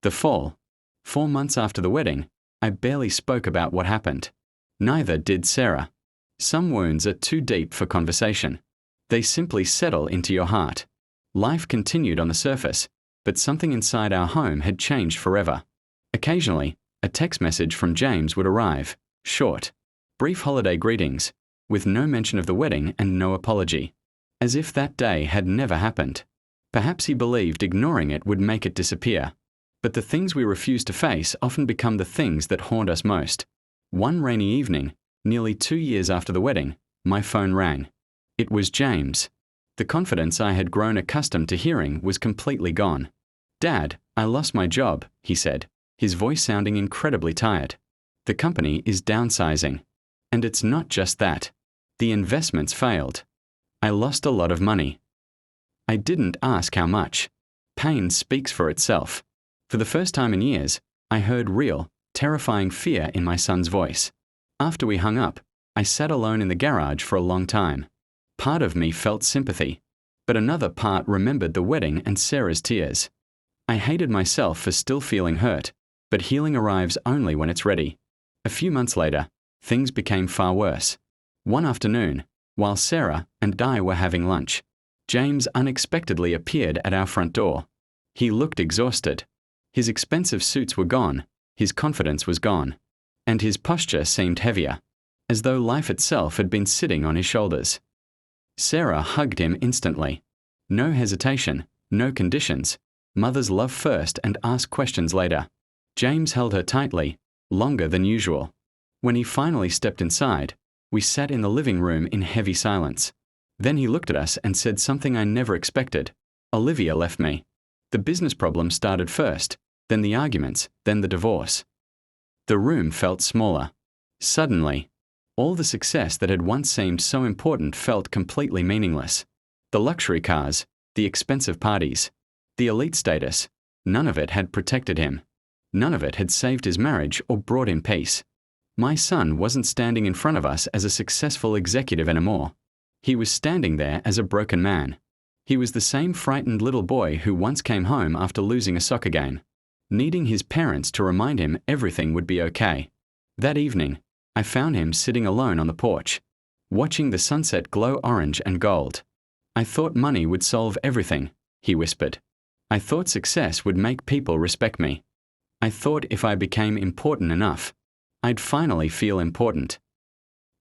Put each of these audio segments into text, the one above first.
The fall. 4 months after the wedding, I barely spoke about what happened. Neither did Sarah. Some wounds are too deep for conversation. They simply settle into your heart. Life continued on the surface, but something inside our home had changed forever. Occasionally, a text message from James would arrive, short, brief holiday greetings, with no mention of the wedding and no apology, as if that day had never happened. Perhaps he believed ignoring it would make it disappear. But the things we refuse to face often become the things that haunt us most. One rainy evening, nearly 2 years after the wedding, my phone rang. It was James. The confidence I had grown accustomed to hearing was completely gone. "Dad, I lost my job," he said, his voice sounding incredibly tired. "The company is downsizing. And it's not just that. The investments failed. I lost a lot of money." I didn't ask how much. Pain speaks for itself. For the first time in years, I heard real, terrifying fear in my son's voice. After we hung up, I sat alone in the garage for a long time. Part of me felt sympathy, but another part remembered the wedding and Sarah's tears. I hated myself for still feeling hurt, but healing arrives only when it's ready. A few months later, things became far worse. One afternoon, while Sarah and I were having lunch, James unexpectedly appeared at our front door. He looked exhausted. His expensive suits were gone, his confidence was gone, and his posture seemed heavier, as though life itself had been sitting on his shoulders. Sarah hugged him instantly. No hesitation, no conditions. Mothers love first and ask questions later. James held her tightly, longer than usual. When he finally stepped inside, we sat in the living room in heavy silence. Then he looked at us and said something I never expected. "Olivia left me." The business problem started first, then the arguments, then the divorce. The room felt smaller. Suddenly, all the success that had once seemed so important felt completely meaningless. The luxury cars, the expensive parties, the elite status, none of it had protected him. None of it had saved his marriage or brought him peace. My son wasn't standing in front of us as a successful executive anymore. He was standing there as a broken man. He was the same frightened little boy who once came home after losing a soccer game, needing his parents to remind him everything would be okay. That evening, I found him sitting alone on the porch, watching the sunset glow orange and gold. "I thought money would solve everything," he whispered. "I thought success would make people respect me. I thought if I became important enough, I'd finally feel important."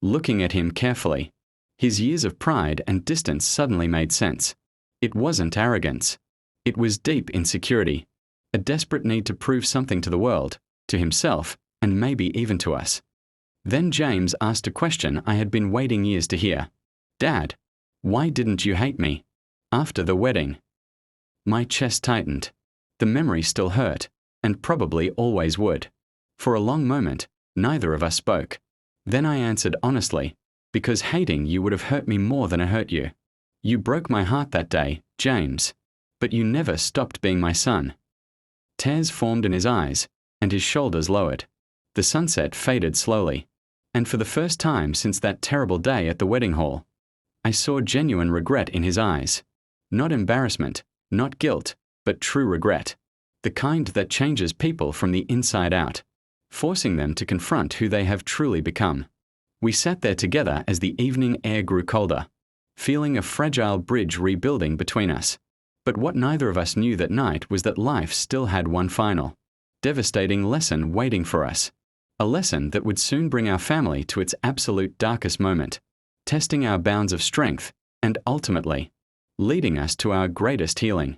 Looking at him carefully, his years of pride and distance suddenly made sense. It wasn't arrogance. It was deep insecurity, a desperate need to prove something to the world, to himself, and maybe even to us. Then James asked a question I had been waiting years to hear. "Dad, why didn't you hate me after the wedding?" My chest tightened. The memory still hurt, and probably always would. For a long moment, neither of us spoke. Then I answered honestly, "Because hating you would have hurt me more than I hurt you. You broke my heart that day, James, but you never stopped being my son." Tears formed in his eyes, and his shoulders lowered. The sunset faded slowly, and for the first time since that terrible day at the wedding hall, I saw genuine regret in his eyes. Not embarrassment, not guilt, but true regret. The kind that changes people from the inside out, forcing them to confront who they have truly become. We sat there together as the evening air grew colder, feeling a fragile bridge rebuilding between us. But what neither of us knew that night was that life still had one final, devastating lesson waiting for us. A lesson that would soon bring our family to its absolute darkest moment, testing our bounds of strength, and ultimately, leading us to our greatest healing.